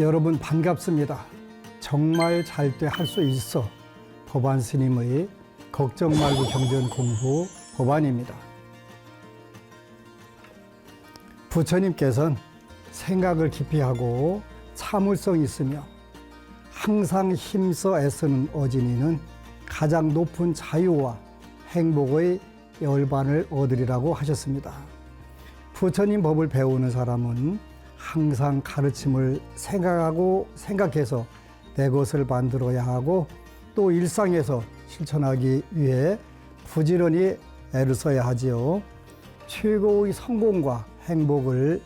여러분 반갑습니다. 정말 잘 돼 할 수 있어 법안 스님의 걱정 말고 경전 공부 법안입니다. 부처님께서는 생각을 깊이 하고 참을성 있으며 항상 힘써 애쓰는 어진이는 가장 높은 자유와 행복의 열반을 얻으리라고 하셨습니다. 부처님 법을 배우는 사람은 항상 가르침을 생각하고 생각해서 내 것을 만들어야 하고 또 일상에서 실천하기 위해 부지런히 애를 써야 하지요. 최고의 성공과 행복을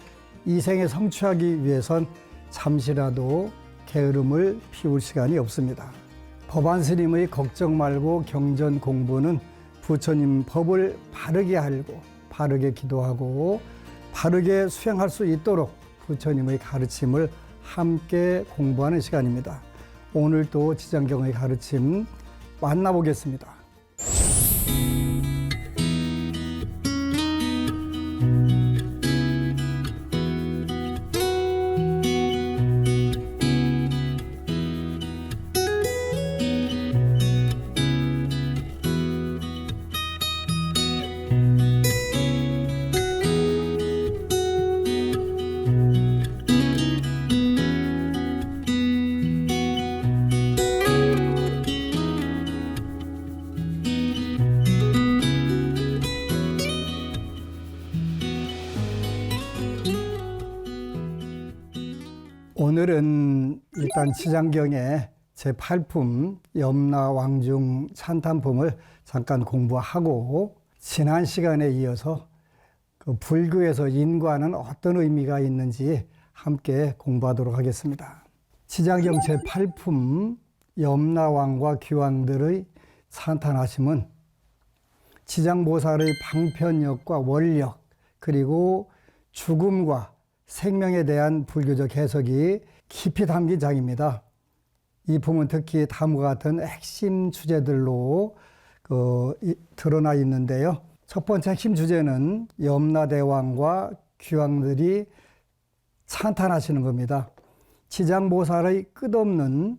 이 생에 성취하기 위해선 잠시라도 게으름을 피울 시간이 없습니다. 법안 스님의 걱정 말고 경전 공부는 부처님 법을 바르게 알고 바르게 기도하고 바르게 수행할 수 있도록 부처님의 가르침을 함께 공부하는 시간입니다. 오늘도 지장경의 가르침 만나보겠습니다. 오늘은 일단 지장경의 제8품 염라왕중 찬탄품을 잠깐 공부하고 지난 시간에 이어서 그 불교에서 인과는 어떤 의미가 있는지 함께 공부하도록 하겠습니다. 지장경 제8품 염라왕과 귀왕들의 찬탄하심은 지장보살의 방편력과 원력 그리고 죽음과 생명에 대한 불교적 해석이 깊이 담긴 장입니다. 이 품은 특히 다음과 같은 핵심 주제들로 드러나 있는데요. 첫 번째 핵심 주제는 염라대왕과 귀왕들이 찬탄하시는 겁니다. 지장보살의 끝없는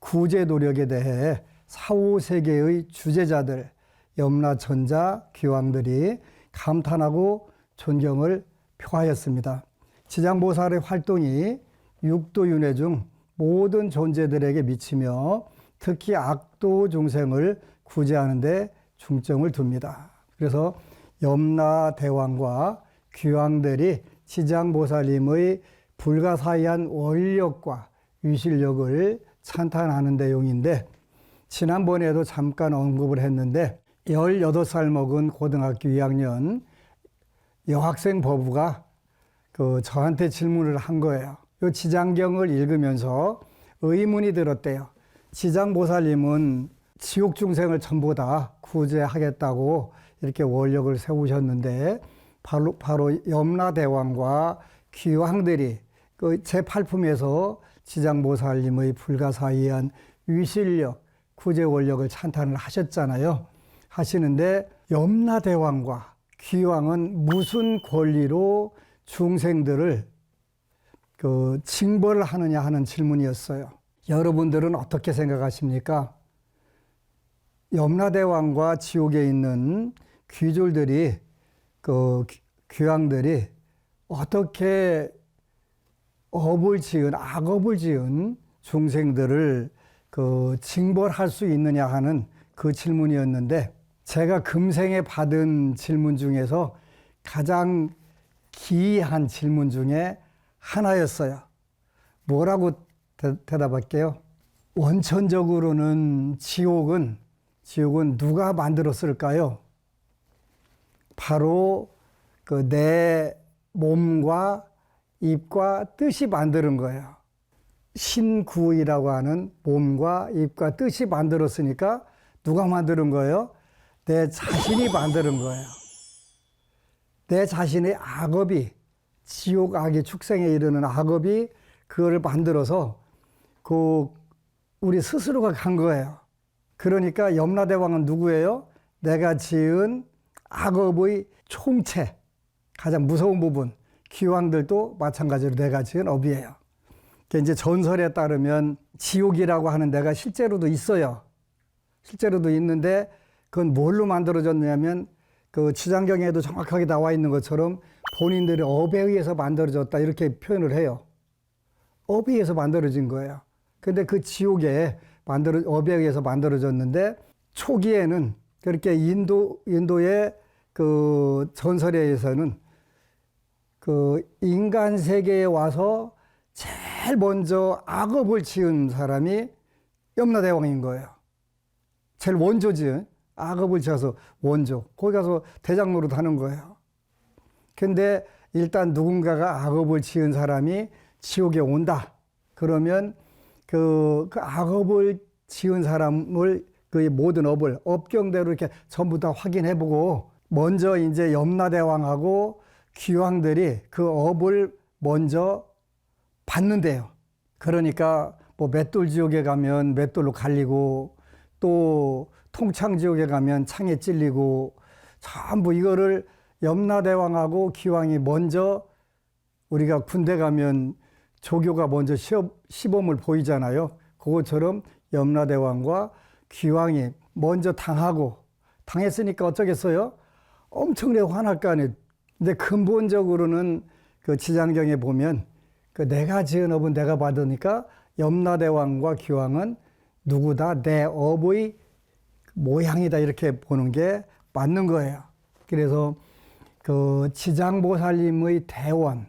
구제 노력에 대해 사후세계의 주제자들, 염라천자, 귀왕들이 감탄하고 존경을 표하였습니다. 지장보살의 활동이 육도윤회 중 모든 존재들에게 미치며 특히 악도 중생을 구제하는 데 중점을 둡니다. 그래서 염라대왕과 귀왕들이 지장보살님의 불가사의한 원력과 위실력을 찬탄하는 내용인데 지난번에도 잠깐 언급을 했는데 18살 먹은 고등학교 2학년 여학생 법우가 저한테 질문을 한 거예요. 이 지장경을 읽으면서 의문이 들었대요. 지장보살님은 지옥 중생을 전부 다 구제하겠다고 이렇게 원력을 세우셨는데 바로 염라대왕과 귀왕들이 그 제8품에서 지장보살님의 불가사의한 위실력, 구제 원력을 찬탄을 하셨잖아요. 하시는데 염라대왕과 귀왕은 무슨 권리로 중생들을 징벌을 하느냐 하는 질문이었어요. 여러분들은 어떻게 생각하십니까? 염라대왕과 지옥에 있는 귀졸들이 귀왕들이 어떻게 악업을 지은 중생들을 징벌할 수 있느냐 하는 그 질문이었는데 제가 금생에 받은 질문 중에서 가장 기이한 질문 중에 하나였어요. 뭐라고 대답할게요? 원천적으로는 지옥은 누가 만들었을까요? 바로 내 몸과 입과 뜻이 만드는 거예요. 신구이라고 하는 몸과 입과 뜻이 만들었으니까 누가 만드는 거예요? 내 자신이 만드는 거예요. 내 자신의 악업이 지옥 악의 축생에 이르는 악업이 그거를 만들어서 우리 스스로가 간 거예요. 그러니까 염라대왕은 누구예요? 내가 지은 악업의 총체, 가장 무서운 부분. 귀왕들도 마찬가지로 내가 지은 업이에요. 이제 전설에 따르면 지옥이라고 하는 데가 실제로도 있어요. 실제로도 있는데 그건 뭘로 만들어졌냐면 그 지장경에도 정확하게 나와 있는 것처럼 본인들의 업에 의해서 만들어졌다 이렇게 표현을 해요. 업에 의해서 만들어진 거예요. 근데 그 지옥에 업에 의해서 만들어졌는데 초기에는 그렇게 인도의 그 전설에 의해서는 그 인간 세계에 와서 제일 먼저 악업을 지은 사람이 염라대왕인 거예요. 제일 원조지. 악업을 지어서 원조. 거기 가서 대장 노릇 하는 거예요. 근데 일단 누군가가 악업을 지은 사람이 지옥에 온다. 그러면 그 악업을 지은 사람을 그 모든 업을 업경대로 이렇게 전부 다 확인해보고 먼저 이제 염라대왕하고 귀왕들이 그 업을 먼저 받는데요. 그러니까 뭐 맷돌지옥에 가면 맷돌로 갈리고 또 통창지옥에 가면 창에 찔리고 전부 이거를 염라대왕하고 귀왕이 먼저 우리가 군대 가면 조교가 먼저 시범을 보이잖아요. 그것처럼 염라대왕과 귀왕이 먼저 당했으니까 어쩌겠어요? 엄청나게 화날 거 아니에요. 근데 근본적으로는 그 지장경에 보면 그 내가 지은 업은 내가 받으니까 염라대왕과 귀왕은 누구다 내 업의 모양이다 이렇게 보는 게 맞는 거예요. 그래서 그 지장보살님의 대원,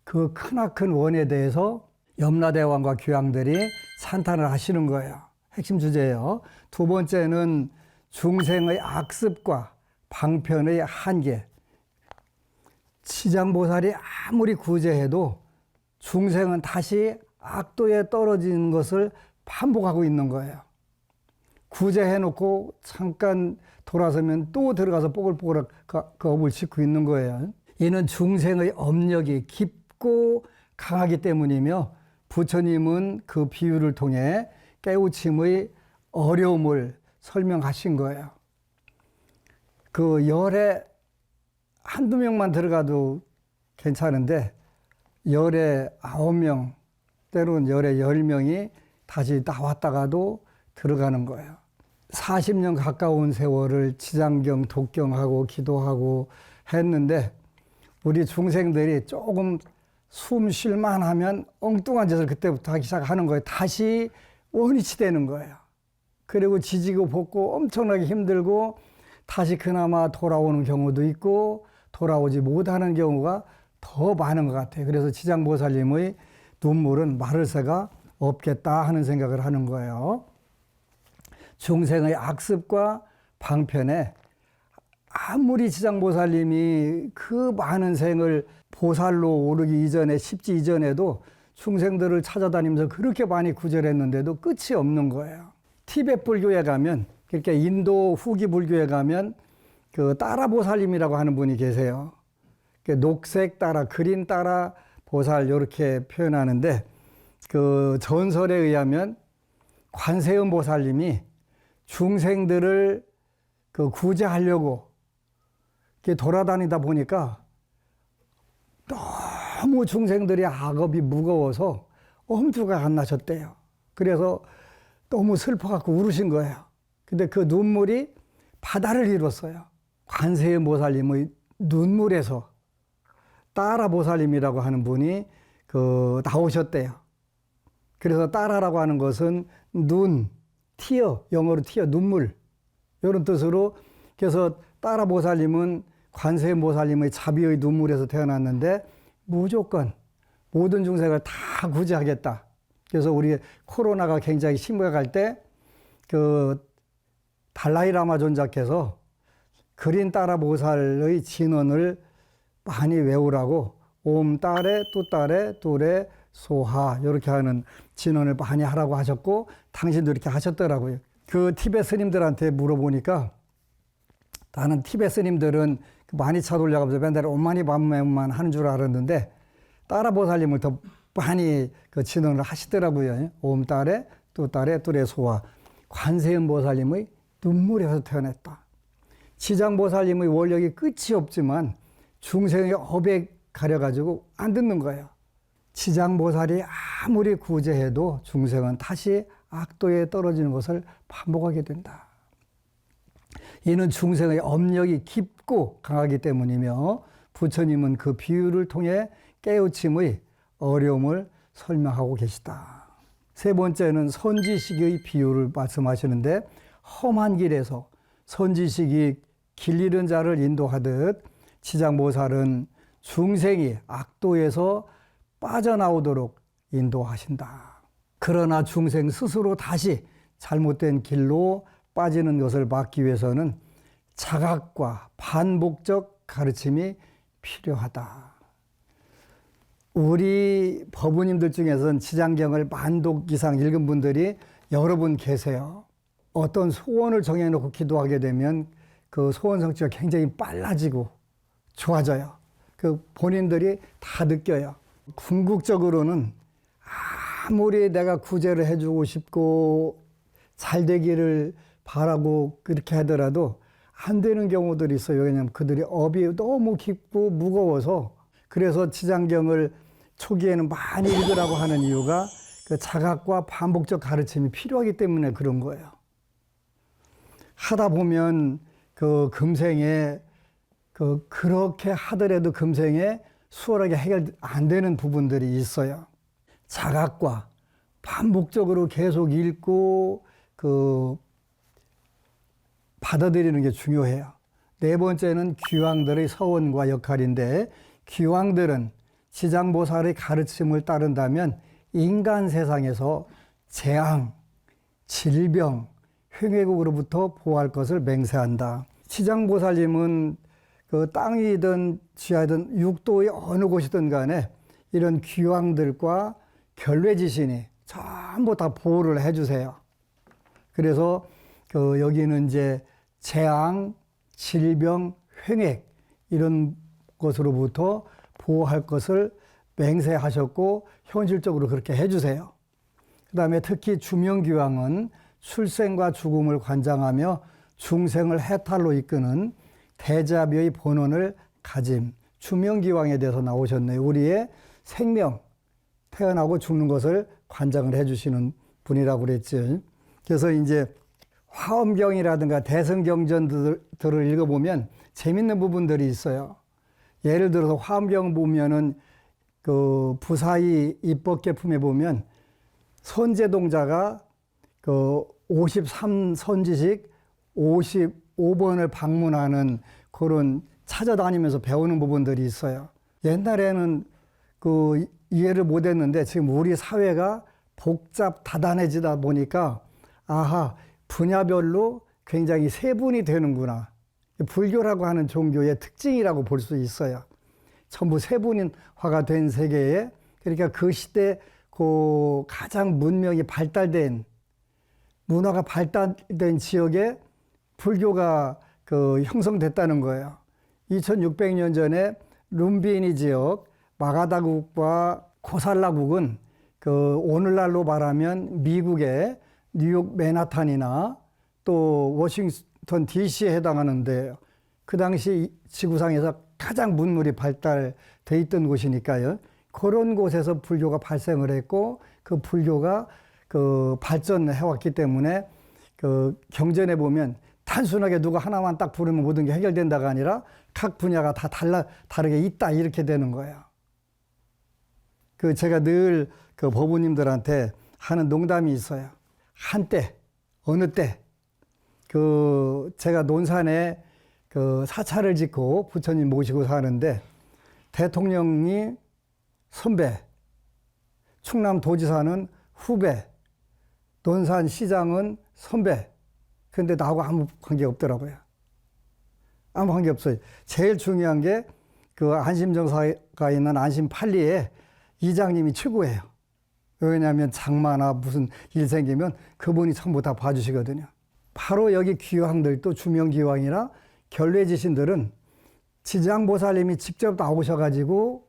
그 크나큰 원에 대해서 염라대왕과 귀왕들이 찬탄을 하시는 거예요. 핵심 주제예요. 두 번째는 중생의 악습과 방편의 한계. 지장보살이 아무리 구제해도 중생은 다시 악도에 떨어지는 것을 반복하고 있는 거예요. 구제해놓고 잠깐 돌아서면 또 들어가서 뽀글뽀글 그 업을 짓고 있는 거예요. 이는 중생의 업력이 깊고 강하기 때문이며 부처님은 그 비유를 통해 깨우침의 어려움을 설명하신 거예요. 그 열에 한두 명만 들어가도 괜찮은데 열에 9명, 때로는 열에 10명이 다시 나왔다가도 들어가는 거예요. 40년 가까운 세월을 지장경, 독경하고 기도하고 했는데 우리 중생들이 조금 숨 쉴만 하면 엉뚱한 짓을 그때부터 하기 시작하는 거예요. 다시 원위치 되는 거예요. 그리고 지지고 볶고 엄청나게 힘들고 다시 그나마 돌아오는 경우도 있고 돌아오지 못하는 경우가 더 많은 것 같아요. 그래서 지장보살님의 눈물은 마를 새가 없겠다 하는 생각을 하는 거예요. 중생의 악습과 방편에 아무리 지장보살님이 그 많은 생을 보살로 오르기 이전에 십지 이전에도 중생들을 찾아다니면서 그렇게 많이 구절했는데도 끝이 없는 거예요. 티베트 불교에 가면 그렇게 인도 후기 불교에 가면 그 따라 보살님이라고 하는 분이 계세요. 녹색 따라, 그린 따라 보살 이렇게 표현하는데 그 전설에 의하면 관세음 보살님이 중생들을 그 구제하려고 이렇게 돌아다니다 보니까 너무 중생들이 악업이 무거워서 엄두가 안 나셨대요. 그래서 너무 슬퍼갖고 울으신 거예요. 근데 그 눈물이 바다를 이뤘어요. 관세음 보살님의 눈물에서 따라 보살님이라고 하는 분이 그 나오셨대요. 그래서 따라라고 하는 것은 눈, 티어, 영어로 티어, 눈물 이런 뜻으로 그래서 따라 보살님은 관세음 보살님의 자비의 눈물에서 태어났는데 무조건 모든 중생을 다 구제하겠다. 그래서 우리 코로나가 굉장히 심각할 때 그 달라이라마 존자께서 그린 따라 보살의 진언을 많이 외우라고 옴 따레 뚜 따레 뚜레 소하 이렇게 하는 진언을 많이 하라고 하셨고 당신도 이렇게 하셨더라고요. 그 티베트 스님들한테 물어보니까 나는 티베트 스님들은 많이 차돌려가면서 맨날 옴마니 밤매만 하는 줄 알았는데 따라 보살님을 더 많이 그 진언을 하시더라고요. 옴 따레 뚜 따레 뚜레 소하. 관세음 보살님의 눈물에서 태어났다. 지장 보살님의 원력이 끝이 없지만 중생의 업에 가려가지고 안 듣는 거예요. 지장보살이 아무리 구제해도 중생은 다시 악도에 떨어지는 것을 반복하게 된다. 이는 중생의 업력이 깊고 강하기 때문이며 부처님은 그 비유를 통해 깨우침의 어려움을 설명하고 계시다. 세 번째는 선지식의 비유를 말씀하시는데, 험한 길에서 선지식이 길 잃은 자를 인도하듯 지장보살은 중생이 악도에서 빠져나오도록 인도하신다. 그러나 중생 스스로 다시 잘못된 길로 빠지는 것을 막기 위해서는 자각과 반복적 가르침이 필요하다. 우리 법우님들 중에서는 지장경을 만독 이상 읽은 분들이 여러 분 계세요. 어떤 소원을 정해놓고 기도하게 되면 그 소원 성취가 굉장히 빨라지고 좋아져요. 그 본인들이 다 느껴요. 궁극적으로는 아무리 내가 구제를 해주고 싶고 잘 되기를 바라고 그렇게 하더라도 안 되는 경우들이 있어요. 왜냐하면 그들이 업이 너무 깊고 무거워서. 그래서 지장경을 초기에는 많이 읽으라고 하는 이유가 그 자각과 반복적 가르침이 필요하기 때문에 그런 거예요. 하다 보면 그 금생에 그렇게 하더라도 금생에 수월하게 해결 안 되는 부분들이 있어요. 자각과 반복적으로 계속 읽고 받아들이는 게 중요해요. 네 번째는 귀왕들의 서원과 역할인데, 귀왕들은 지장보살의 가르침을 따른다면 인간 세상에서 재앙, 질병, 횡회국으로부터 보호할 것을 맹세한다. 지장보살님은 그 땅이든 지하든 육도의 어느 곳이든 간에 이런 귀왕들과 결례지신이 전부 다 보호를 해주세요. 그래서 여기는 이제 재앙, 질병, 횡액 이런 것으로부터 보호할 것을 맹세하셨고 현실적으로 그렇게 해주세요. 그 다음에 특히 주명귀왕은 출생과 죽음을 관장하며 중생을 해탈로 이끄는 대자비의 본원을 가짐. 주명귀왕에 대해서 나오셨네요. 우리의 생명, 태어나고 죽는 것을 관장을 해주시는 분이라고 그랬죠. 그래서 이제 화엄경이라든가 대승경전들을 읽어보면 재밌는 부분들이 있어요. 예를 들어서 화엄경 보면은 그 부사의 입법계품에 보면 선제동자가 그 53선지식 55번을 방문하는 그런 찾아다니면서 배우는 부분들이 있어요. 옛날에는 그 이해를 못했는데 지금 우리 사회가 복잡 다단해지다 보니까 아하, 분야별로 굉장히 세분이 되는구나. 불교라고 하는 종교의 특징이라고 볼 수 있어요. 전부 세분화가 된 세계에, 그러니까 그 시대 그 가장 문명이 발달된, 문화가 발달된 지역에 불교가 형성됐다는 거예요. 2600년 전에 룸비니 지역 마가다국과 코살라국은 오늘날로 말하면 미국의 뉴욕 맨하탄이나 또 워싱턴 DC에 해당하는데, 그 당시 지구상에서 가장 문물이 발달돼 있던 곳이니까요. 그런 곳에서 불교가 발생을 했고, 그 불교가 발전해 왔기 때문에 경전에 보면 단순하게 누가 하나만 딱 부르면 모든 게 해결된다가 아니라 각 분야가 다 다르게 있다, 이렇게 되는 거예요. 제가 늘 법우님들한테 하는 농담이 있어요. 한때, 어느 때, 제가 논산에 사찰을 짓고 부처님 모시고 사는데, 대통령이 선배, 충남도지사는 후배, 논산시장은 선배. 근데 나하고 아무 관계 없더라고요. 아무 관계 없어요. 제일 중요한 게 안심정사가 있는 안심팔리에 이장님이 최고예요. 왜냐하면 장마나 무슨 일 생기면 그분이 전부 다 봐주시거든요. 바로 여기 귀왕들도 주명귀왕이나 결례지신들은 지장보살님이 직접 나오셔가지고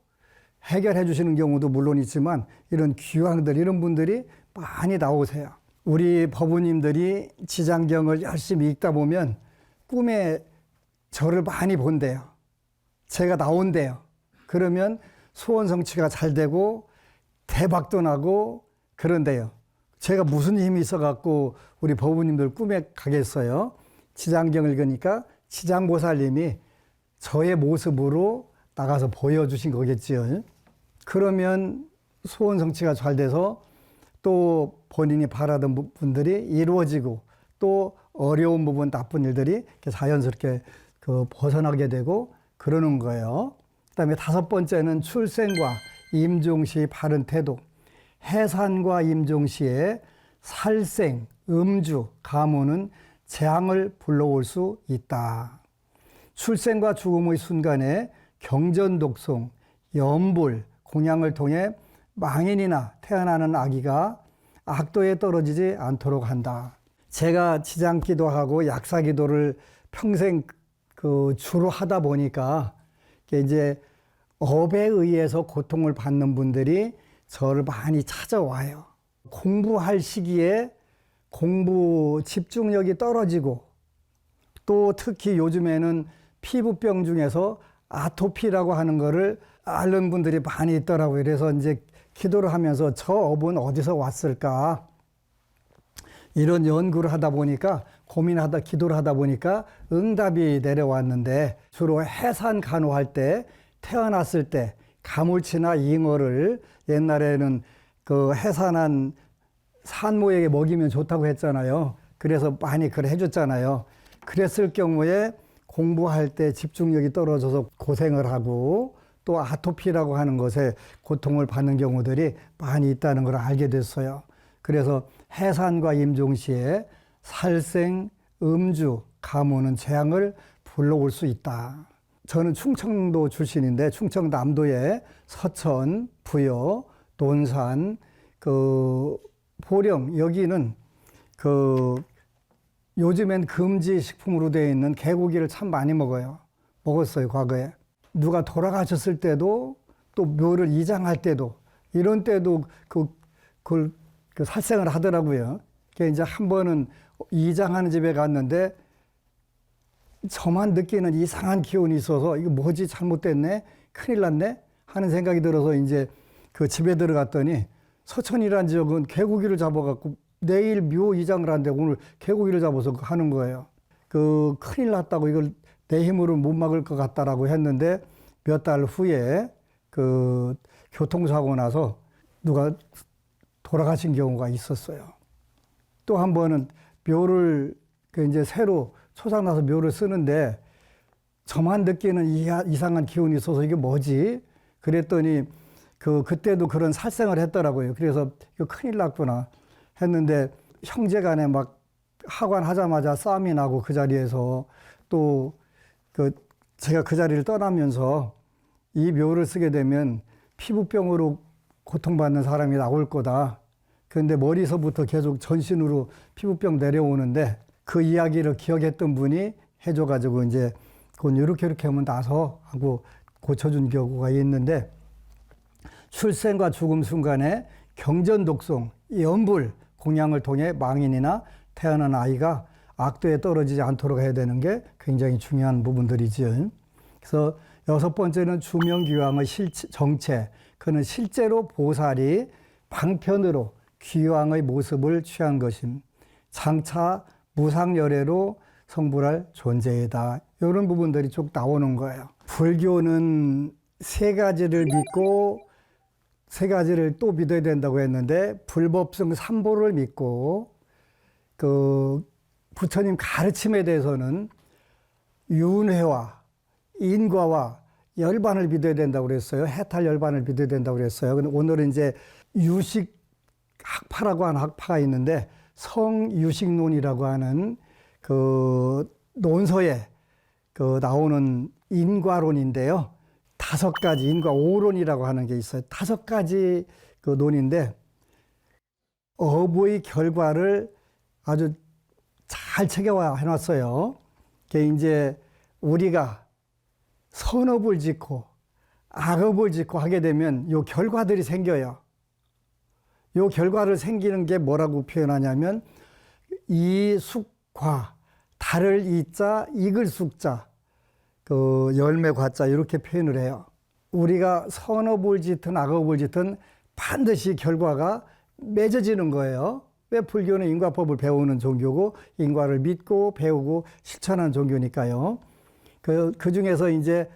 해결해 주시는 경우도 물론 있지만, 이런 귀왕들, 이런 분들이 많이 나오세요. 우리 법우님들이 지장경을 열심히 읽다 보면 꿈에 저를 많이 본대요. 제가 나온대요. 그러면 소원 성취가 잘 되고 대박도 나고 그런데요. 제가 무슨 힘이 있어갖고 우리 법부님들 꿈에 가겠어요. 지장경 읽으니까 지장보살님이 저의 모습으로 나가서 보여주신 거겠지요. 그러면 소원 성취가 잘 돼서 또 본인이 바라던 부분들이 이루어지고 또 어려운 부분, 나쁜 일들이 자연스럽게 벗어나게 되고 그러는 거예요. 그다음에 다섯 번째는 출생과 임종시 바른 태도. 해산과 임종시에 살생, 음주, 가무는 재앙을 불러올 수 있다. 출생과 죽음의 순간에 경전독송, 염불, 공양을 통해 망인이나 태어나는 아기가 악도에 떨어지지 않도록 한다. 제가 지장기도하고 약사기도를 평생 주로 하다 보니까 이제 업에 의해서 고통을 받는 분들이 저를 많이 찾아와요. 공부할 시기에 공부 집중력이 떨어지고 또 특히 요즘에는 피부병 중에서 아토피라고 하는 거를 앓는 분들이 많이 있더라고요. 그래서 이제 기도를 하면서 저 업은 어디서 왔을까? 이런 연구를 하다 보니까 고민하다 기도를 하다 보니까 응답이 내려왔는데 주로 해산 간호할 때 태어났을 때 가물치나 잉어를 옛날에는 그 해산한 산모에게 먹이면 좋다고 했잖아요. 그래서 많이 그래 해줬잖아요. 그랬을 경우에 공부할 때 집중력이 떨어져서 고생을 하고 또 아토피라고 하는 것에 고통을 받는 경우들이 많이 있다는 걸 알게 됐어요. 그래서 해산과 임종시에 살생, 음주, 가무는 재앙을 불러올 수 있다. 저는 충청도 출신인데 충청남도의 서천, 부여, 논산, 보령 여기는 요즘엔 금지 식품으로 되어 있는 개고기를 참 많이 먹었어요, 과거에. 누가 돌아가셨을 때도 또 묘를 이장할 때도 이런 때도 그걸 살생을 하더라고요. 그러니까 이제 한 번은 이장하는 집에 갔는데 저만 느끼는 이상한 기운이 있어서 이거 뭐지 잘못됐네 큰일 났네 하는 생각이 들어서 이제 그 집에 들어갔더니 서천이라는 지역은 개고기를 잡아갖고 내일 묘 이장을 하는데 오늘 개고기를 잡아서 하는 거예요. 큰일 났다고 이걸 내 힘으로 못 막을 것 같다라고 했는데 몇 달 후에 교통사고 나서 누가 돌아가신 경우가 있었어요. 또 한 번은 묘를 이제 새로 초상나서 묘를 쓰는데 저만 느끼는 이상한 기운이 있어서 이게 뭐지? 그랬더니 그때도 그런 살생을 했더라고요. 그래서 이거 큰일 났구나 했는데 형제간에 막 하관하자마자 싸움이 나고 그 자리에서 또 제가 그 자리를 떠나면서 이 묘를 쓰게 되면 피부병으로 고통받는 사람이 나올 거다. 그런데 머리서부터 계속 전신으로 피부병 내려오는데 그 이야기를 기억했던 분이 해줘가지고 이제 그건 이렇게 하면 나서 하고 고쳐준 경우가 있는데 출생과 죽음 순간에 경전독송, 염불, 공양을 통해 망인이나 태어난 아이가 악도에 떨어지지 않도록 해야 되는 게 굉장히 중요한 부분들이죠. 그래서 여섯 번째는 주명귀왕의 정체. 그는 실제로 보살이 방편으로 귀왕의 모습을 취한 것임. 장차 무상열애로 성불할 존재이다. 이런 부분들이 쭉 나오는 거예요. 불교는 세 가지를 믿고 세 가지를 또 믿어야 된다고 했는데 불법성 삼보를 믿고 부처님 가르침에 대해서는 윤회와 인과와 열반을 믿어야 된다고 그랬어요. 해탈 열반을 믿어야 된다고 그랬어요. 근데 오늘은 이제 유식 학파라고 하는 학파가 있는데 성유식론이라고 하는 논서에 나오는 인과론인데요. 다섯 가지 인과 오론이라고 하는 게 있어요. 다섯 가지 논인데 업의 결과를 아주 잘 체계화 해놨어요. 그게 이제 우리가 선업을 짓고 악업을 짓고 하게 되면 요 결과들이 생겨요. 요 결과를 생기는 게 뭐라고 표현하냐면 이숙과 달을 이자 익을 숙자 열매 과자 이렇게 표현을 해요. 우리가 선업을 짓든 악업을 짓든 반드시 결과가 맺어지는 거예요. 왜 불교는 인과법을 배우는 종교고 인과를 믿고 배우고 실천하는 종교니까요. 그 중에서 이제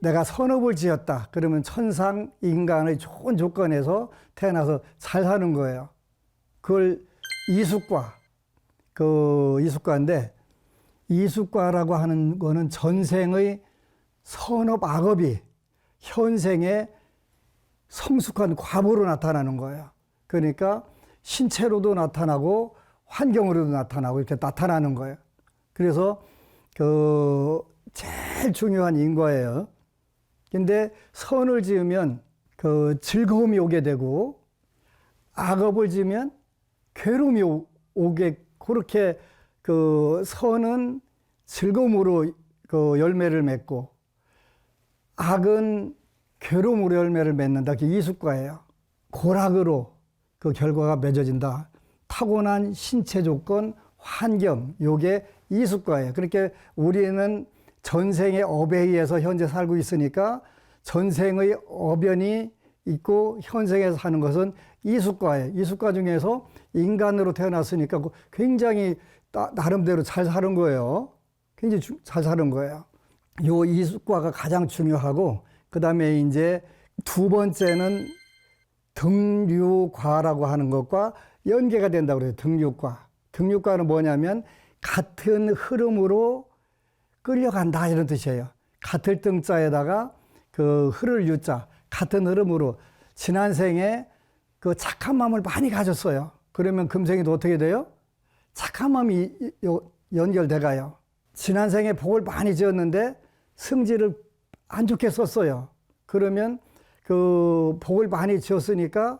내가 선업을 지었다. 그러면 천상 인간의 좋은 조건에서 태어나서 잘 사는 거예요. 그걸 이숙과인데 이숙과라고 하는 거는 전생의 선업 악업이 현생에 성숙한 과보로 나타나는 거예요. 그러니까 신체로도 나타나고 환경으로도 나타나고 이렇게 나타나는 거예요. 그래서 제일 중요한 인과예요. 근데 선을 지으면 즐거움이 오게 되고 악업을 지으면 괴로움이 오게, 그렇게 선은 즐거움으로 열매를 맺고 악은 괴로움으로 열매를 맺는다. 그게 이숙과예요. 고락으로 그 결과가 맺어진다. 타고난 신체 조건, 환경, 요게 이숙과예요. 그렇게 우리는 전생의 업에 의해서 현재 살고 있으니까 전생의 어변이 있고 현생에서 사는 것은 이숙과예요. 이숙과 중에서 인간으로 태어났으니까 굉장히 나름대로 잘 사는 거예요. 굉장히 잘 사는 거예요. 요 이숙과가 가장 중요하고, 그 다음에 이제 두 번째는 등류과라고 하는 것과 연계가 된다고 그래요. 등류과. 등류과는 뭐냐면 같은 흐름으로 끌려간다 이런 뜻이에요. 같을 등자에다가 흐를 유자, 같은 흐름으로 지난 생에 착한 마음을 많이 가졌어요. 그러면 금생에도 어떻게 돼요? 착한 마음이 연결돼 가요. 지난 생에 복을 많이 지었는데 성질을 안 좋게 썼어요. 그러면 복을 많이 지었으니까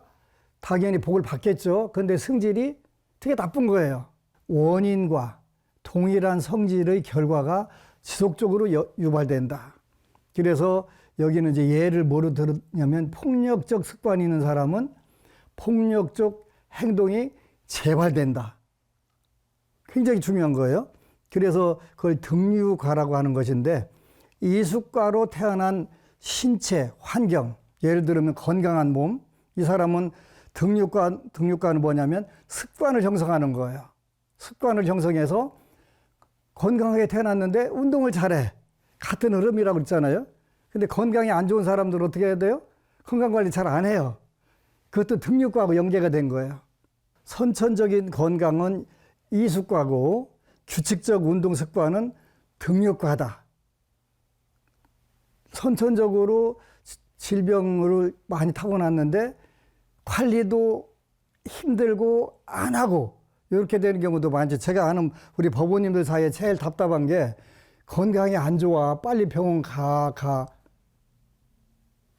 당연히 복을 받겠죠. 근데 성질이 되게 나쁜 거예요. 원인과 동일한 성질의 결과가 지속적으로 유발된다. 그래서 여기는 이제 예를 뭐로 들었냐면 폭력적 습관이 있는 사람은 폭력적 행동이 재발된다. 굉장히 중요한 거예요. 그래서 그걸 등류과라고 하는 것인데, 이숙과로 태어난 신체, 환경, 예를 들면 건강한 몸, 이 사람은 등류과는 뭐냐면 습관을 형성하는 거예요. 습관을 형성해서 건강하게 태어났는데 운동을 잘해. 같은 흐름이라고 그랬잖아요. 근데 건강이 안 좋은 사람들은 어떻게 해야 돼요? 건강관리 잘 안 해요. 그것도 등류과하고 연계가 된 거예요. 선천적인 건강은 이숙과고 규칙적 운동 습관은 등류과다. 선천적으로 질병으로 많이 타고났는데 관리도 힘들고 안 하고 이렇게 되는 경우도 많죠. 제가 아는 우리 법원님들 사이에 제일 답답한 게 건강이 안 좋아. 빨리 병원 가.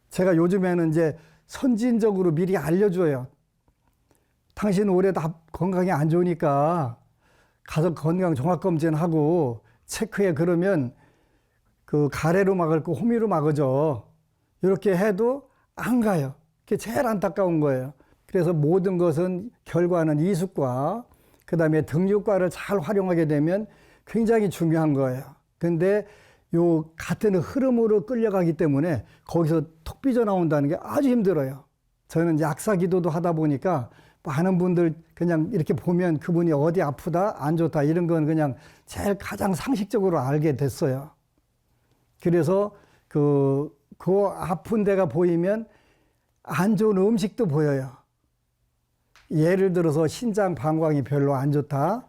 제가 요즘에는 이제 선진적으로 미리 알려줘요. 당신 올해 건강이 안 좋으니까 가서 건강 종합검진하고 체크해. 그러면 가래로 막을 거 호미로 막아줘. 이렇게 해도 안 가요. 그게 제일 안타까운 거예요. 그래서 모든 것은 결과는 이숙과 그 다음에 등류과를 잘 활용하게 되면 굉장히 중요한 거예요. 근데 요 같은 흐름으로 끌려가기 때문에 거기서 톡 삐져나온다는 게 아주 힘들어요. 저는 약사 기도도 하다 보니까 많은 분들 그냥 이렇게 보면 그분이 어디 아프다, 안 좋다 이런 건 그냥 제일 가장 상식적으로 알게 됐어요. 그래서 그 아픈 데가 보이면 안 좋은 음식도 보여요. 예를 들어서 신장 방광이 별로 안 좋다.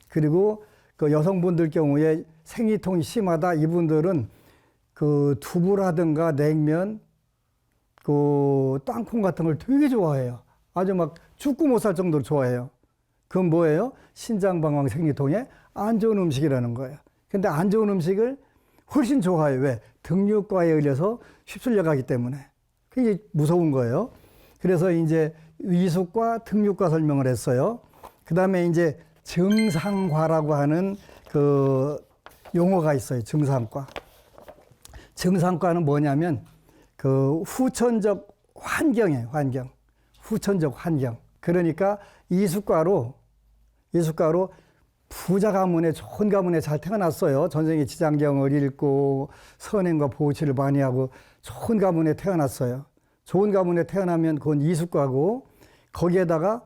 그리고 여성분들 경우에 생리통이 심하다. 이분들은 두부라든가 냉면, 땅콩 같은 걸 되게 좋아해요. 아주 막 죽고 못 살 정도로 좋아해요. 그건 뭐예요? 신장 방광 생리통에 안 좋은 음식이라는 거예요. 근데 안 좋은 음식을 훨씬 좋아해요. 왜? 등류과에 의해서 휩쓸려 가기 때문에. 굉장히 무서운 거예요. 그래서 이제 이숙과 등류과 설명을 했어요. 그 다음에 이제 정상과라고 하는 용어가 있어요. 정상과. 정상과는 뭐냐면 후천적 환경이에요. 환경. 후천적 환경. 그러니까 이숙과로 부자 가문에, 좋은 가문에 잘 태어났어요. 전생에 지장경을 읽고 선행과 보호치를 많이 하고 좋은 가문에 태어났어요. 좋은 가문에 태어나면 그건 이수과고, 거기에다가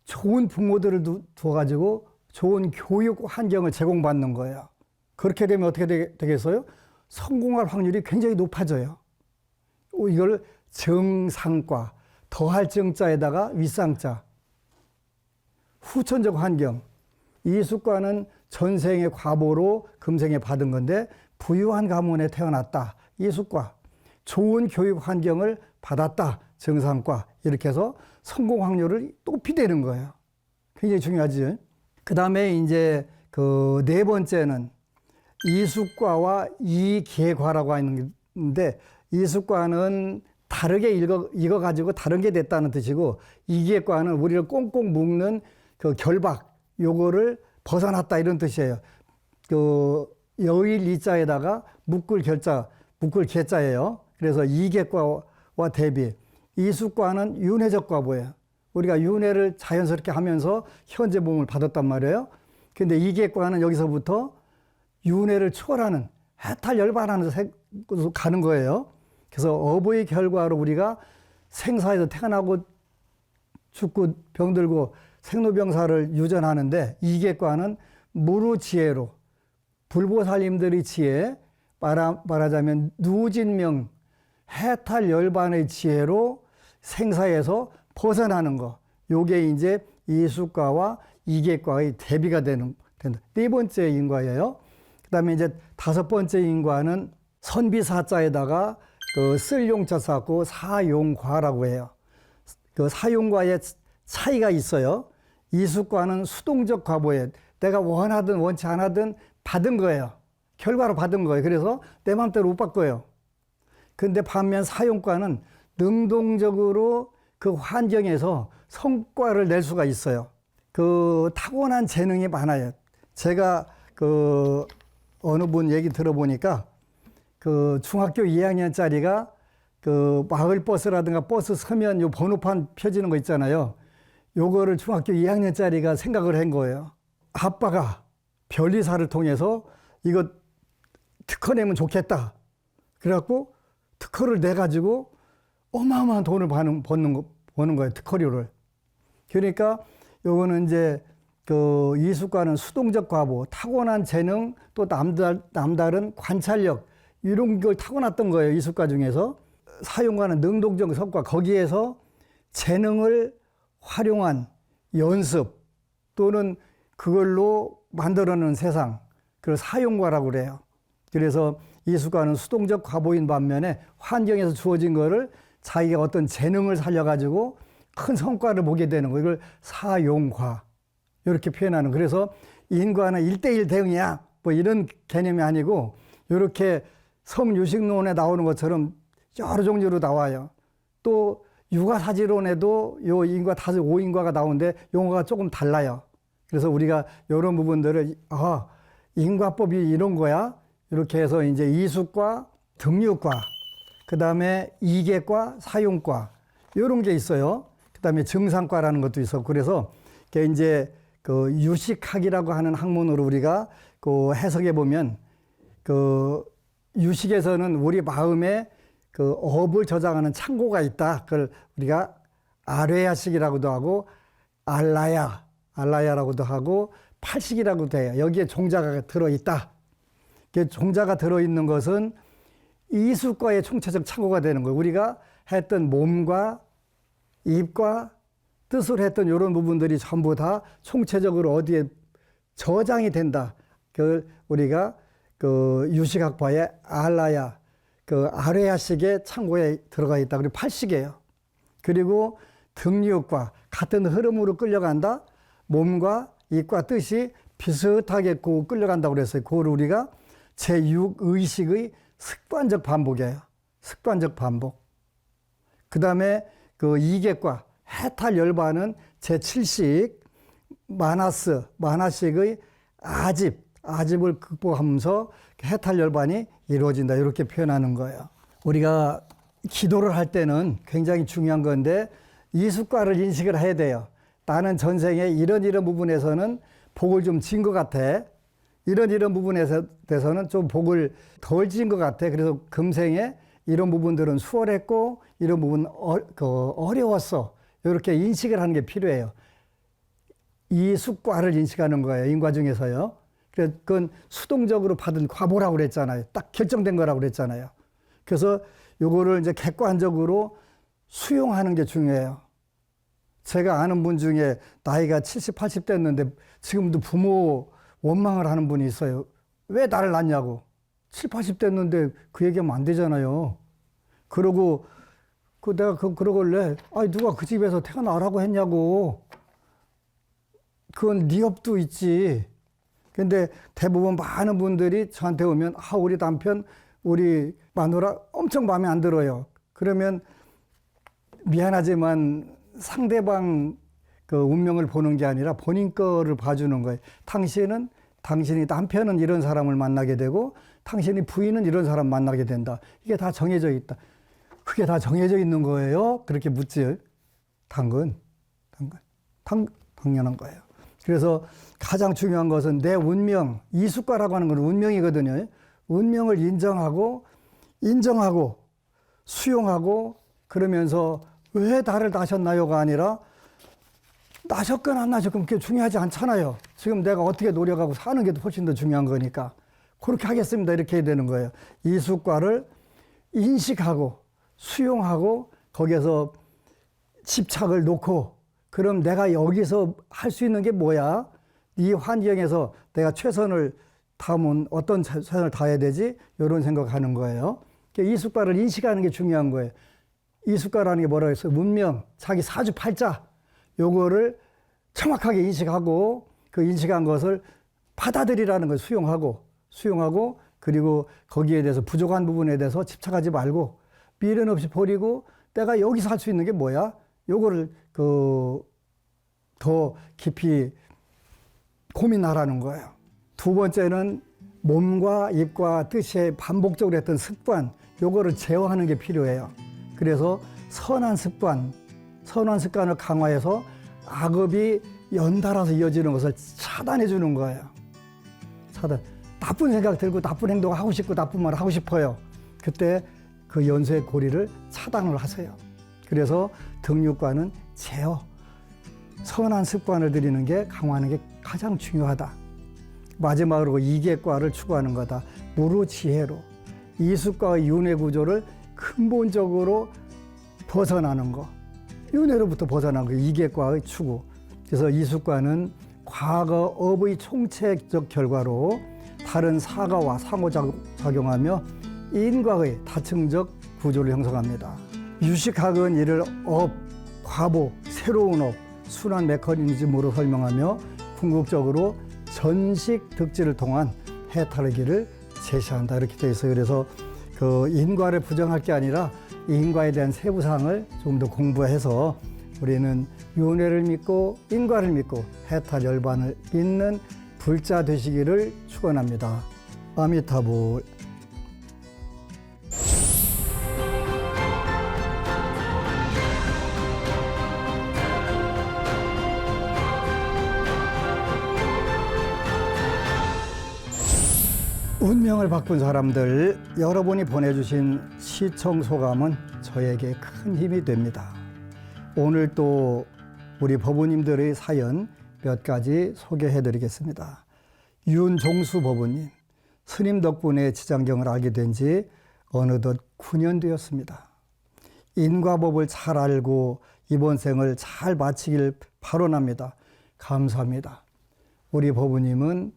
좋은 부모들을 두어가지고 좋은 교육 환경을 제공받는 거예요. 그렇게 되면 어떻게 되겠어요? 성공할 확률이 굉장히 높아져요. 이걸 정상과, 더할 정자에다가 윗상자, 후천적 환경. 이수과는 전생의 과보로 금생에 받은 건데 부유한 가문에 태어났다. 이수과. 좋은 교육 환경을 받았다. 정상과. 이렇게 해서 성공 확률을 높이되는 거예요. 굉장히 중요하지. 그 다음에 이제 그 네 번째는 이수과와 이계과라고 하는데, 이수과는 다르게 익어가지고 다른 게 됐다는 뜻이고, 이계과는 우리를 꽁꽁 묶는 그 결박, 요거를 벗어났다 이런 뜻이에요. 그 여일 이자에다가 묶을 결자, 묶을 개자예요. 그래서 이계과와 대비. 이수과는 윤회적 과보예요. 우리가 윤회를 자연스럽게 하면서 현재 몸을 받았단 말이에요. 근데 이계과는 여기서부터 윤회를 초월하는 해탈 열반하는 곳으로 가는 거예요. 그래서 어부의 결과로 우리가 생사에서 태어나고 죽고 병들고 생로병사를 유전하는데, 이계과는 무루지혜로, 불보살님들의 지혜, 말하자면 누진명, 해탈 열반의 지혜로 생사에서 벗어나는 거. 요게 이제 이수과와 이계과의 대비가 된다. 네 번째 인과예요. 그 다음에 이제 다섯 번째 인과는 선비사자에다가 그 쓸용자 쌓고 사용과라고 해요. 그 사용과의 차이가 있어요. 이수과는 수동적 과보에 내가 원하든 원치 않아든 받은 거예요. 결과로 받은 거예요. 그래서 내 마음대로 못 바꿔요. 근데 반면 사용과는 능동적으로 그 환경에서 성과를 낼 수가 있어요. 그 타고난 재능이 많아요. 제가 그 어느 분 얘기 들어보니까 그 중학교 2학년짜리가 그 마을버스라든가 버스 서면 요 번호판 펴지는 거 있잖아요. 요거를 중학교 2학년짜리가 생각을 한 거예요. 아빠가 변리사를 통해서 이거 특허 내면 좋겠다. 그래갖고 특허를 내가지고 어마어마한 돈을 버는 거예요. 특허료를. 그러니까 요거는 이제 그 이수과는 수동적 과보, 타고난 재능, 또 남다른 관찰력, 이런 걸 타고났던 거예요. 이수과 중에서. 사용과는 능동적 성과, 거기에서 재능을 활용한 연습 또는 그걸로 만들어내는 세상, 그걸 사용과라고 그래요. 그래서 이수과는 수동적 과보인 반면에 환경에서 주어진 거를 자기가 어떤 재능을 살려가지고 큰 성과를 보게 되는 거, 이걸 사용과 이렇게 표현하는. 그래서 인과는 1대1 대응이야 뭐 이런 개념이 아니고, 이렇게 성유식론에 나오는 것처럼 여러 종류로 나와요. 또 육아사지론에도 요 인과 다섯 5인과가 나오는데 용어가 조금 달라요. 그래서 우리가 이런 부분들을 인과법이 이런 거야 이렇게 해서 이제 이수과, 등유과, 그 다음에 이계과, 사용과 이런 게 있어요. 그 다음에 정상과라는 것도 있었고, 그래서 이제 그 유식학이라고 하는 학문으로 우리가 그 해석해 보면, 그 유식에서는 우리 마음에 그 업을 저장하는 창고가 있다. 그걸 우리가 아뢰야식이라고도 하고 알라야라고도 하고 팔식이라고도 해요. 여기에 종자가 들어있다. 종자가 들어있는 것은 이수과의 총체적 창고가 되는 거예요. 우리가 했던 몸과 입과 뜻을 했던 이런 부분들이 전부 다 총체적으로 어디에 저장이 된다. 그걸 우리가 그 유식학파의 알라야, 그 아뢰야식의 창고에 들어가 있다. 그리고 팔식이에요. 그리고 등유과, 같은 흐름으로 끌려간다. 몸과 입과 뜻이 비슷하게 끌려간다고 그랬어요. 그걸 우리가 제6의식의 습관적 반복이에요. 습관적 반복. 그 다음에 그 이계과, 해탈 열반은 제7식 만화식의 아집을 극복하면서 해탈 열반이 이루어진다. 이렇게 표현하는 거예요. 우리가 기도를 할 때는 굉장히 중요한 건데 이수과를 인식을 해야 돼요. 나는 전생에 이런 부분에서는 복을 좀 진 것 같아. 이런 부분에 대해서는 좀 복을 덜 진 것 같아. 그래서 금생에 이런 부분들은 수월했고 이런 부분은 어려웠어. 이렇게 인식을 하는 게 필요해요. 이 숙과를 인식하는 거예요. 인과 중에서요. 그건 수동적으로 받은 과보라고 그랬잖아요. 딱 결정된 거라고 그랬잖아요. 그래서 요거를 이제 객관적으로 수용하는 게 중요해요. 제가 아는 분 중에 나이가 70, 80 됐는데 지금도 부모 원망을 하는 분이 있어요. 왜 나를 낳냐고. 7, 80 됐는데 그 얘기하면 안 되잖아요. 그러고 내가 그러길래 누가 그 집에서 태어나라고 했냐고. 그건 네 업도 있지. 근데 대부분 많은 분들이 저한테 오면 우리 남편, 우리 마누라 엄청 마음에 안 들어요. 그러면 미안하지만 상대방 그 운명을 보는 게 아니라 본인 거를 봐주는 거예요. 당신이 남편은 이런 사람을 만나게 되고 당신이 부인은 이런 사람 만나게 된다. 이게 다 정해져 있다. 그게 다 정해져 있는 거예요? 그렇게 묻지. 당연한 거예요. 그래서 가장 중요한 것은 내 운명, 이숙과라고 하는 건 운명이거든요. 운명을 인정하고 수용하고 그러면서 왜 나를 낳으셨나요가 아니라 낳으셨건 안 낳으셨건 그게 중요하지 않잖아요. 지금 내가 어떻게 노력하고 사는 게 훨씬 더 중요한 거니까 그렇게 하겠습니다. 이렇게 해야 되는 거예요. 이숙과를 인식하고 수용하고 거기에서 집착을 놓고 그럼 내가 여기서 할 수 있는 게 뭐야? 이 환경에서 내가 최선을 다하면 어떤 최선을 다해야 되지? 이런 생각하는 거예요. 이숙과를 인식하는 게 중요한 거예요. 이숙과라는 게 뭐라고 했어요? 문명, 자기 사주팔자 요거를 정확하게 인식하고 그 인식한 것을 받아들이라는 걸 수용하고 그리고 거기에 대해서 부족한 부분에 대해서 집착하지 말고 미련 없이 버리고 내가 여기서 할 수 있는 게 뭐야? 요거를 더 깊이 고민하라는 거예요. 두 번째는 몸과 입과 뜻에 반복적으로 했던 습관, 요거를 제어하는 게 필요해요. 그래서 선한 습관을 강화해서 악업이 연달아서 이어지는 것을 차단해 주는 거예요. 나쁜 생각 들고 나쁜 행동 하고 싶고 나쁜 말 하고 싶어요. 그때 그 연쇄의 고리를 차단을 하세요. 그래서 등육과는 제어, 선한 습관을 들이는 게 강화하는 게 가장 중요하다. 마지막으로 이계과를 추구하는 거다. 무루지혜로 이숙과의 윤회 구조를 근본적으로 벗어나는 거. 윤회로부터 벗어나는 거. 이계과의 추구. 그래서 이숙과는 과거 업의 총체적 결과로 다른 사가와 상호작용하며 인과의 다층적 구조를 형성합니다. 유식학은 이를 업, 과보, 새로운 업, 순환 메커니즘으로 설명하며 궁극적으로 전식 득지를 통한 해탈의기를 제시한다. 이렇게 되어 있어요. 그래서 그 인과를 부정할 게 아니라 인과에 대한 세부사항을 좀 더 공부해서 우리는 윤회를 믿고 인과를 믿고 해탈 열반을 믿는 불자 되시기를 축원합니다. 아미타불. 운명을 바꾼 사람들, 여러분이 보내주신 시청 소감은 저에게 큰 힘이 됩니다. 오늘 또 우리 법우님들의 사연 몇 가지 소개해 드리겠습니다. 윤종수 법우님, 스님 덕분에 지장경을 알게 된 지 어느덧 9년 되었습니다. 인과법을 잘 알고 이번 생을 잘 마치길 바라옵니다. 감사합니다. 우리 법우님은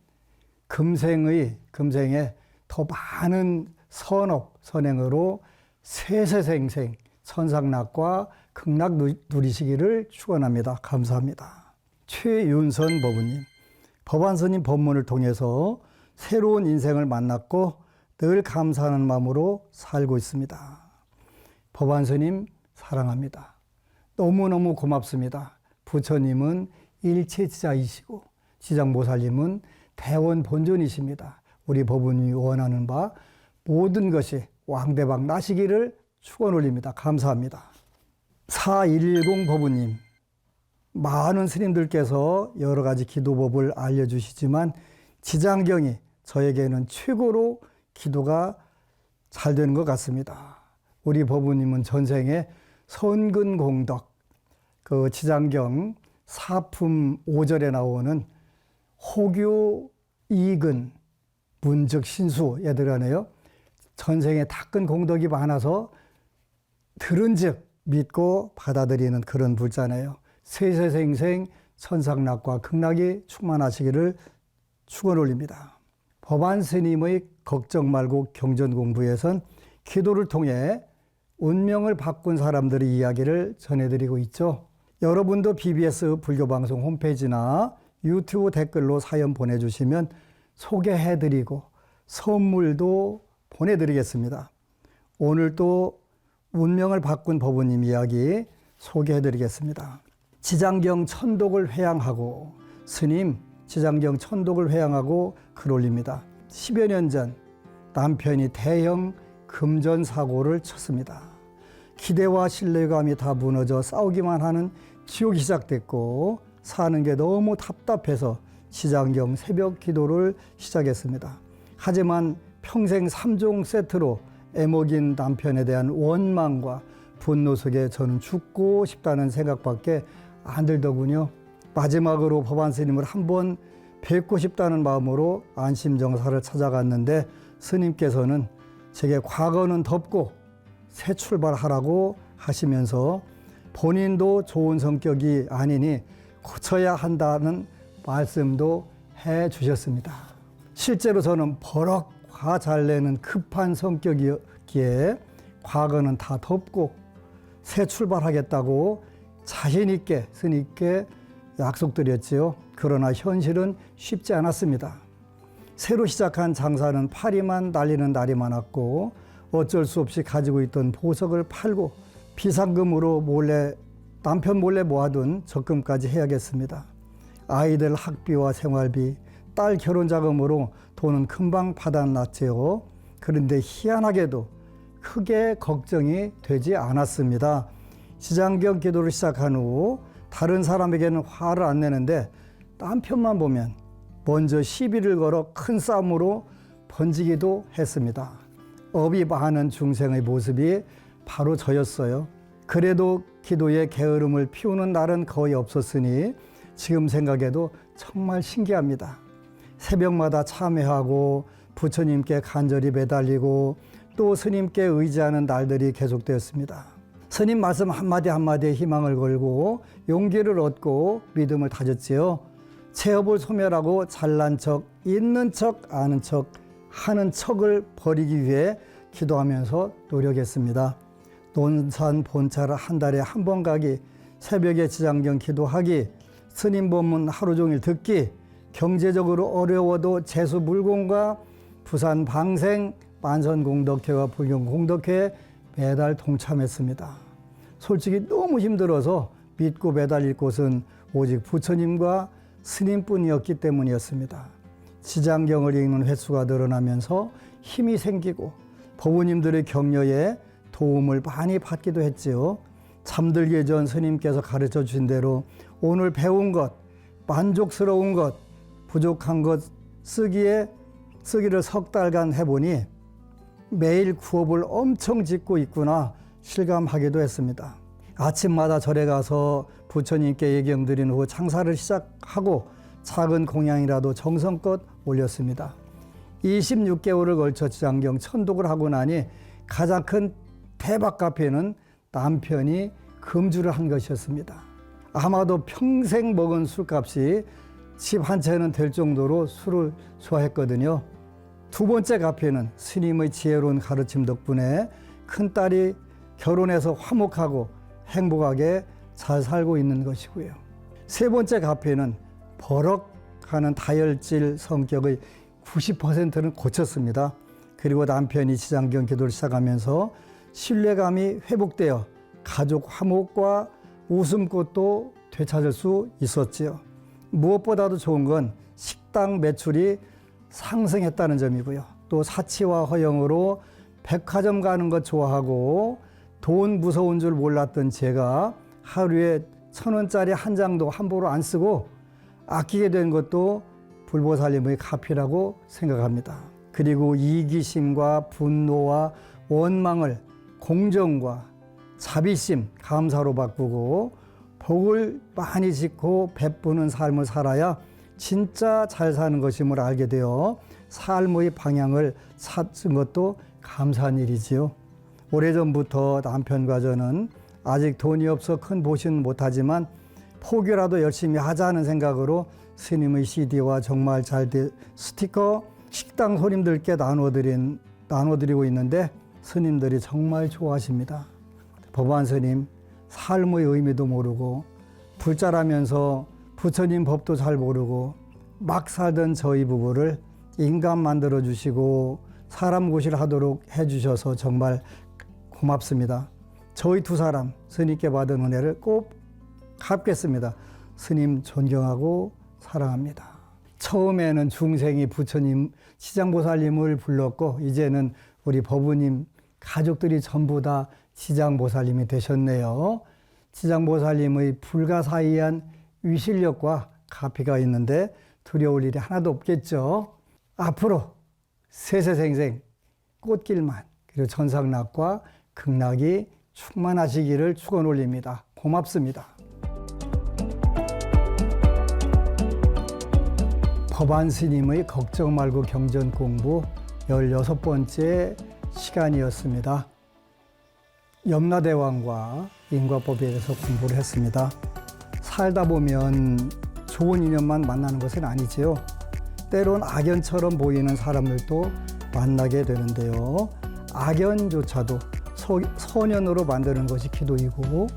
금생에 더 많은 선업, 선행으로 세세생생 천상락과 극락 누리시기를 축원합니다. 감사합니다. 최윤선 법우님, 법안스님 법문을 통해서 새로운 인생을 만났고 늘 감사하는 마음으로 살고 있습니다. 법안스님 사랑합니다. 너무너무 고맙습니다. 부처님은 일체지자이시고 지장보살님은 대원 본尊이십니다. 우리 법운이 원하는 바 모든 것이 왕대박 나시기를 축원 올립니다. 감사합니다. 4110 법우님, 많은 스님들께서 여러 가지 기도법을 알려주시지만 지장경이 저에게는 최고로 기도가 잘 되는 것 같습니다. 우리 법부님은 전생에 선근공덕, 그 지장경 사품 5절에 나오는 호교 이근 문즉 신수 얘들하네요. 전생에 닦은 공덕이 많아서 들은즉 믿고 받아들이는 그런 불자네요. 세세생생 천상락과 극락이 충만하시기를 축원 올립니다. 법안 스님의 걱정 말고 경전 공부에선 기도를 통해 운명을 바꾼 사람들의 이야기를 전해드리고 있죠. 여러분도 BBS 불교방송 홈페이지나 유튜브 댓글로 사연 보내주시면 소개해드리고 선물도 보내드리겠습니다. 오늘 또 운명을 바꾼 법부님 이야기 소개해드리겠습니다. 지장경 천독을 회양하고 스님 지장경 천독을 회양하고 글 올립니다. 10여 년 전 남편이 대형 금전사고를 쳤습니다. 기대와 신뢰감이 다 무너져 싸우기만 하는 지옥이 시작됐고 사는 게 너무 답답해서 지장경 새벽 기도를 시작했습니다. 하지만 평생 3종 세트로 애먹인 남편에 대한 원망과 분노 속에 저는 죽고 싶다는 생각밖에 안 들더군요. 마지막으로 법안 스님을 한번 뵙고 싶다는 마음으로 안심정사를 찾아갔는데 스님께서는 제게 과거는 덮고 새 출발하라고 하시면서 본인도 좋은 성격이 아니니 고쳐야 한다는 말씀도 해 주셨습니다. 실제로 저는 버럭 화 잘 내는 급한 성격이었기에 과거는 다 덮고 새 출발하겠다고 자신 있게 스님께 약속드렸지요. 그러나 현실은 쉽지 않았습니다. 새로 시작한 장사는 파리만 날리는 날이 많았고 어쩔 수 없이 가지고 있던 보석을 팔고 비상금으로 남편 몰래 모아둔 적금까지 해야겠습니다. 아이들 학비와 생활비, 딸 결혼 자금으로 돈은 금방 받아놨지요. 그런데 희한하게도 크게 걱정이 되지 않았습니다. 지장경 기도를 시작한 후 다른 사람에게는 화를 안 내는데 남편만 보면 먼저 시비를 걸어 큰 싸움으로 번지기도 했습니다. 업이 많은 중생의 모습이 바로 저였어요. 그래도 기도에 게으름을 피우는 날은 거의 없었으니 지금 생각해도 정말 신기합니다. 새벽마다 참회하고 부처님께 간절히 매달리고 또 스님께 의지하는 날들이 계속되었습니다. 스님 말씀 한마디 한마디에 희망을 걸고 용기를 얻고 믿음을 다졌지요. 체업을 소멸하고 잘난 척, 있는 척, 아는 척, 하는 척을 버리기 위해 기도하면서 노력했습니다. 논산 본차를 한 달에 한 번 가기, 새벽에 지장경 기도하기, 스님 법문 하루 종일 듣기, 경제적으로 어려워도 재수 물공과 부산 방생, 만선공덕회와 불경공덕회에 매달 동참했습니다. 솔직히 너무 힘들어서 믿고 매달릴 곳은 오직 부처님과 스님뿐이었기 때문이었습니다. 지장경을 읽는 횟수가 늘어나면서 힘이 생기고 법부님들의 격려에 도움을 많이 받기도 했지요. 잠들기 전 스님께서 가르쳐 주신 대로 오늘 배운 것, 만족스러운 것, 부족한 것 쓰기를 석 달간 해보니 매일 구업을 엄청 짓고 있구나 실감하기도 했습니다. 아침마다 절에 가서 부처님께 예경 드린 후 장사를 시작하고 작은 공양이라도 정성껏 올렸습니다. 26개월을 걸쳐 지장경 천독을 하고 나니 가장 큰 대박 카페는 남편이 금주를 한 것이었습니다. 아마도 평생 먹은 술값이 집 한 채는 될 정도로 술을 좋아했거든요. 두 번째 카페는 스님의 지혜로운 가르침 덕분에 큰딸이 결혼해서 화목하고 행복하게 잘 살고 있는 것이고요. 세 번째 카페는 버럭하는 다혈질 성격의 90%는 고쳤습니다. 그리고 남편이 지장경 기도를 시작하면서 신뢰감이 회복되어 가족 화목과 웃음꽃도 되찾을 수 있었지요. 무엇보다도 좋은 건 식당 매출이 상승했다는 점이고요. 또 사치와 허영으로 백화점 가는 것 좋아하고 돈 무서운 줄 몰랐던 제가 하루에 1,000원짜리 한 장도 함부로 안 쓰고 아끼게 된 것도 불보살님의 가피라고 생각합니다. 그리고 이기심과 분노와 원망을 공정과 자비심, 감사로 바꾸고 복을 많이 짓고 베푸는 삶을 살아야 진짜 잘 사는 것임을 알게 되어 삶의 방향을 찾은 것도 감사한 일이지요. 오래전부터 남편과 저는 아직 돈이 없어 큰 보시는 못하지만 포기라도 열심히 하자는 생각으로 스님의 CD와 정말 잘 된 스티커 식당 손님들께 나눠드리고 있는데 스님들이 정말 좋아하십니다. 법안 스님, 삶의 의미도 모르고 불자라면서 부처님 법도 잘 모르고 막 살던 저희 부부를 인간 만들어 주시고 사람 고시를 하도록 해주셔서 정말 고맙습니다. 저희 두 사람 스님께 받은 은혜를 꼭 갚겠습니다. 스님 존경하고 사랑합니다. 처음에는 중생이 부처님 지장보살님을 불렀고 이제는 우리 법우님 가족들이 전부 다 지장보살님이 되셨네요. 지장보살님의 불가사의한 위실력과 가피가 있는데 두려울 일이 하나도 없겠죠. 앞으로 세세생생 꽃길만 그리고 전상락과 극락이 충만하시기를 축원 올립니다. 고맙습니다. 법안 스님의 걱정 말고 경전 공부 16번째 시간이었습니다. 염라대왕과 인과법에 대해서 공부를 했습니다. 살다 보면 좋은 인연만 만나는 것은 아니지요. 때론 악연처럼 보이는 사람들도 만나게 되는데요. 악연조차도 선연으로 만드는 것이 기도이고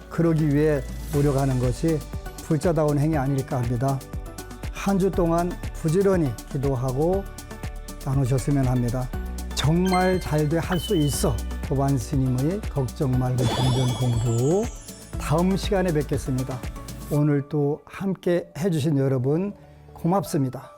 그러기 위해 노력하는 것이 불자다운 행위 아닐까 합니다. 한 주 동안 부지런히 기도하고 나누셨으면 합니다. 정말 잘 돼 할 수 있어. 법안 스님의 걱정 말고 경전 공부 다음 시간에 뵙겠습니다. 오늘 또 함께 해주신 여러분 고맙습니다.